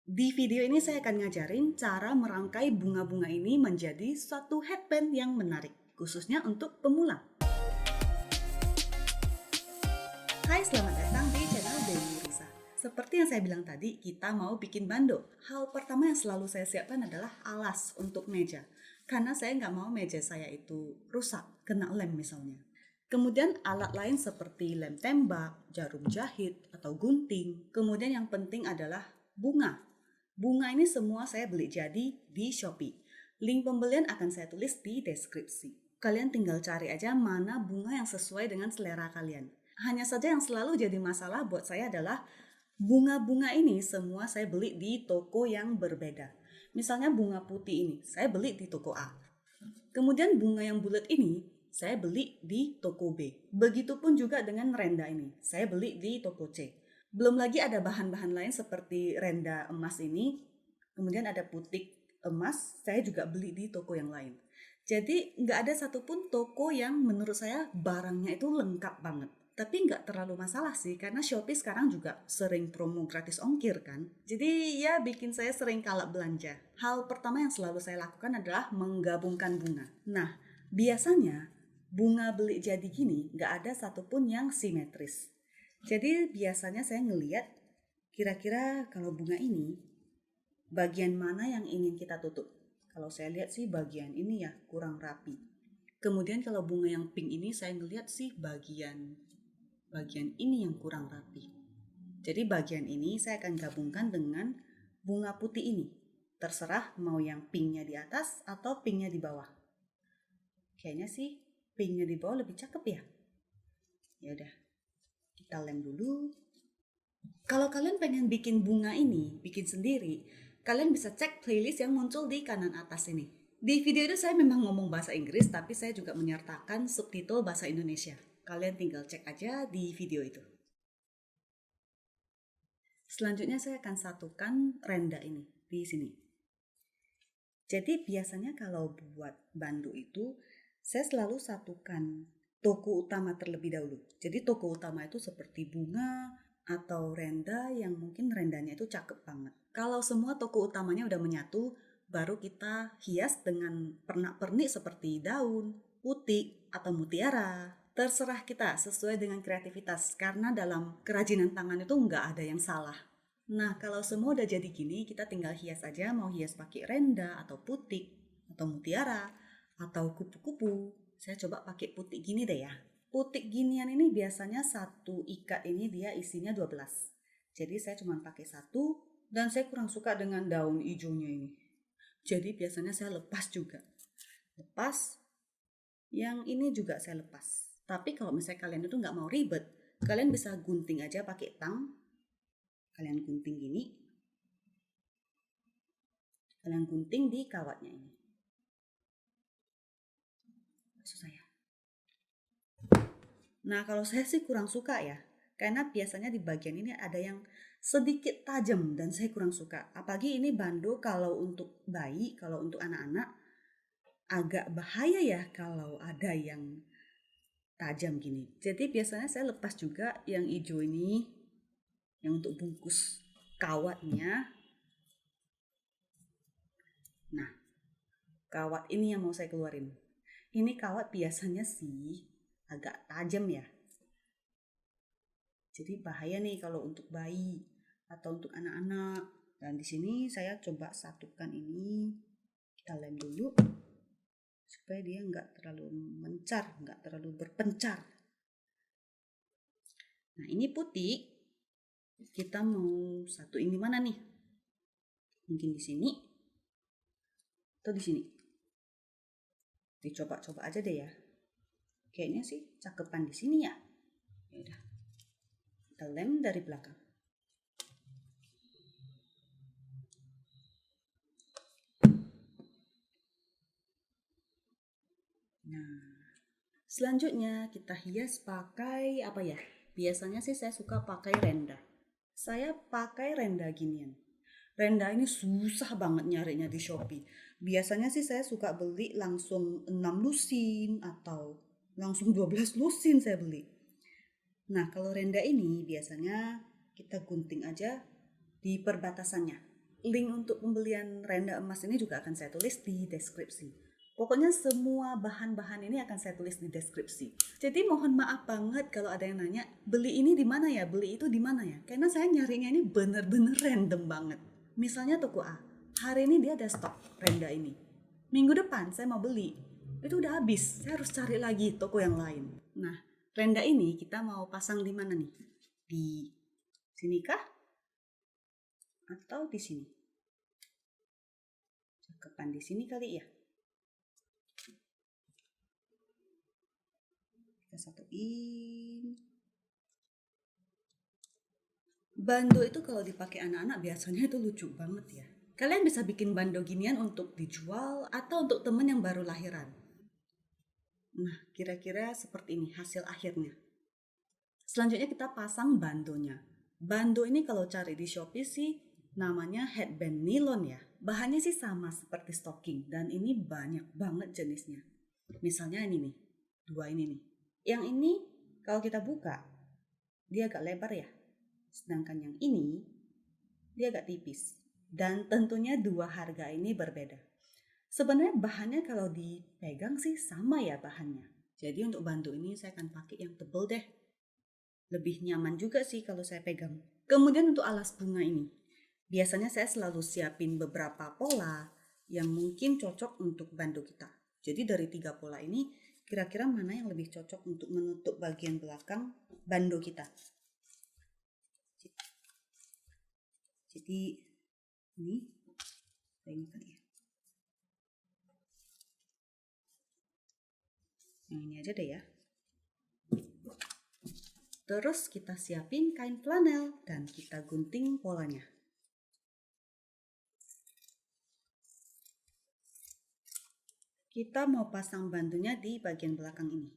Di video ini saya akan ngajarin cara merangkai bunga-bunga ini menjadi suatu headband yang menarik, khususnya untuk pemula. Hai, selamat datang di channel Dewi Risa. Seperti yang saya bilang tadi, kita mau bikin bando. Hal pertama yang selalu saya siapkan adalah alas untuk meja. Karena saya nggak mau meja saya itu rusak, kena lem misalnya. Kemudian alat lain seperti lem tembak, jarum jahit, atau gunting. Kemudian yang penting adalah bunga. Bunga ini semua saya beli jadi di Shopee. Link pembelian akan saya tulis di deskripsi. Kalian tinggal cari aja mana bunga yang sesuai dengan selera kalian. Hanya saja yang selalu jadi masalah buat saya adalah bunga-bunga ini semua saya beli di toko yang berbeda. Misalnya bunga putih ini, saya beli di toko A. Kemudian bunga yang bulat ini, saya beli di toko B. Begitupun juga dengan renda ini, saya beli di toko C. Belum lagi ada bahan-bahan lain seperti renda emas ini, kemudian ada putik emas, saya juga beli di toko yang lain. Jadi nggak ada satupun toko yang menurut saya barangnya itu lengkap banget. Tapi nggak terlalu masalah sih, karena Shopee sekarang juga sering promo gratis ongkir kan. Jadi ya bikin saya sering kalap belanja. Hal pertama yang selalu saya lakukan adalah menggabungkan bunga. Nah, biasanya bunga beli jadi gini nggak ada satupun yang simetris. Jadi biasanya saya ngeliat kira-kira kalau bunga ini bagian mana yang ingin kita tutup. Kalau saya lihat sih bagian ini ya kurang rapi. Kemudian kalau bunga yang pink ini saya ngeliat sih bagian ini yang kurang rapi. Jadi bagian ini saya akan gabungkan dengan bunga putih ini. Terserah mau yang pinknya di atas atau pinknya di bawah. Kayaknya sih pinknya di bawah lebih cakep ya. Ya udah, kita lem dulu. Kalau kalian pengen bikin bunga ini, bikin sendiri, kalian bisa cek playlist yang muncul di kanan atas ini. Di video itu saya memang ngomong bahasa Inggris, tapi saya juga menyertakan subtitle bahasa Indonesia. Kalian tinggal cek aja di video itu. Selanjutnya saya akan satukan renda ini di sini. Jadi biasanya kalau buat bando itu, saya selalu satukan toko utama terlebih dahulu. Jadi toko utama itu seperti bunga atau renda yang mungkin rendanya itu cakep banget. Kalau semua toko utamanya udah menyatu, baru kita hias dengan pernak-pernik seperti daun, putik, atau mutiara. Terserah kita sesuai dengan kreativitas, karena dalam kerajinan tangan itu nggak ada yang salah. Nah, kalau semua udah jadi gini, kita tinggal hias aja, mau hias pakai renda, atau putik, atau mutiara, atau kupu-kupu. Saya coba pakai putik gini deh ya. Putik ginian ini biasanya satu ikat ini dia isinya 12. Jadi saya cuma pakai satu, dan saya kurang suka dengan daun hijaunya ini. Jadi biasanya saya lepas juga. Lepas, yang ini juga saya lepas. Tapi kalau misalnya kalian itu nggak mau ribet, kalian bisa gunting aja pakai tang. Kalian gunting gini. Kalian gunting di kawatnya ini. Susah ya. Nah, kalau saya sih kurang suka ya. Karena biasanya di bagian ini ada yang sedikit tajam dan saya kurang suka. Apalagi ini bando kalau untuk bayi, kalau untuk anak-anak agak bahaya ya kalau ada yang tajam gini. Jadi biasanya saya lepas juga yang hijau ini, yang untuk bungkus kawatnya. Nah, kawat ini yang mau saya keluarin. Ini kawat biasanya sih agak tajam ya. Jadi bahaya nih kalau untuk bayi atau untuk anak-anak. Dan di sini saya coba satukan ini, kita lem dulu supaya dia nggak terlalu mencar, nggak terlalu berpencar. Nah, ini putih. Kita mau satuin di mana nih? Mungkin di sini atau di sini. Dicoba-coba aja deh ya. Kayaknya sih cakepan di sini ya. Ya udah. Kita lem dari belakang. Nah, selanjutnya kita hias pakai apa ya? Biasanya sih saya suka pakai renda. Saya pakai renda ginian. Renda ini susah banget nyarinya di Shopee. Biasanya sih saya suka beli langsung 6 lusin atau langsung 12 lusin saya beli. Nah, kalau renda ini biasanya kita gunting aja di perbatasannya. Link untuk pembelian renda emas ini juga akan saya tulis di deskripsi. Pokoknya semua bahan-bahan ini akan saya tulis di deskripsi. Jadi mohon maaf banget kalau ada yang nanya, beli ini di mana ya, beli itu di mana ya? Karena saya nyarinya ini bener-bener random banget. Misalnya toko A, hari ini dia ada stok renda ini. Minggu depan saya mau beli, itu udah habis. Saya harus cari lagi toko yang lain. Nah, renda ini kita mau pasang di mana nih? Di sini kah? Atau di sini? Cakepan di sini kali ya? Kita satuin. Bando itu kalau dipakai anak-anak biasanya itu lucu banget ya. Kalian bisa bikin bando ginian untuk dijual atau untuk temen yang baru lahiran. Nah, kira-kira seperti ini hasil akhirnya. Selanjutnya kita pasang bandonya. Bando ini kalau cari di Shopee sih namanya headband nilon ya. Bahannya sih sama seperti stocking dan ini banyak banget jenisnya. Misalnya ini nih, dua ini nih. Yang ini kalau kita buka, dia agak lebar ya. Sedangkan yang ini, dia agak tipis. Dan tentunya dua harga ini berbeda. Sebenarnya bahannya kalau dipegang sih sama ya bahannya. Jadi untuk bantu ini saya akan pakai yang tebal deh. Lebih nyaman juga sih kalau saya pegang. Kemudian untuk alas bunga ini. Biasanya saya selalu siapin beberapa pola yang mungkin cocok untuk bantu kita. Jadi dari 3 pola ini, kira-kira mana yang lebih cocok untuk menutup bagian belakang bando kita. Jadi ini kali ya. Yang ini aja deh ya. Terus kita siapin kain flanel dan kita gunting polanya. Kita mau pasang bantunya di bagian belakang ini.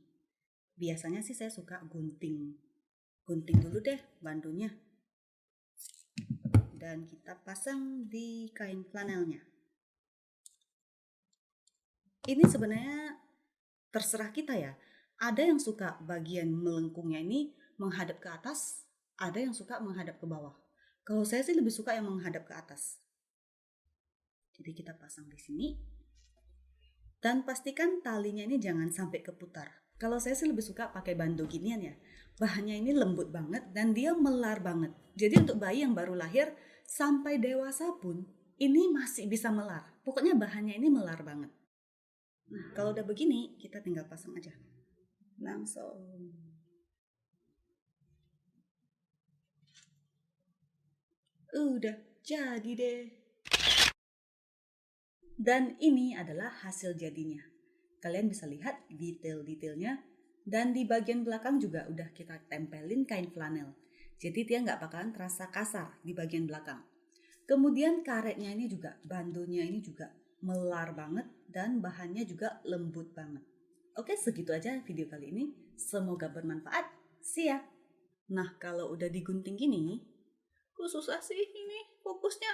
Biasanya sih saya suka gunting dulu deh bantunya. Dan kita pasang di kain flanelnya. Ini sebenarnya terserah kita ya. Ada yang suka bagian melengkungnya ini menghadap ke atas, ada yang suka menghadap ke bawah. Kalau saya sih lebih suka yang menghadap ke atas. Jadi kita pasang di sini. Dan pastikan talinya ini jangan sampai keputar. Kalau saya sih lebih suka pakai bando ginian ya. Bahannya ini lembut banget dan dia melar banget. Jadi untuk bayi yang baru lahir sampai dewasa pun ini masih bisa melar. Pokoknya bahannya ini melar banget. Nah, kalau udah begini kita tinggal pasang aja. Langsung. Udah jadi deh. Dan ini adalah hasil jadinya. Kalian bisa lihat detail-detailnya. Dan di bagian belakang juga udah kita tempelin kain flanel. Jadi dia nggak bakalan terasa kasar di bagian belakang. Kemudian karetnya ini juga, bandonya ini juga melar banget. Dan bahannya juga lembut banget. Oke, segitu aja video kali ini. Semoga bermanfaat. See ya! Nah, kalau udah digunting gini, kok susah sih ini fokusnya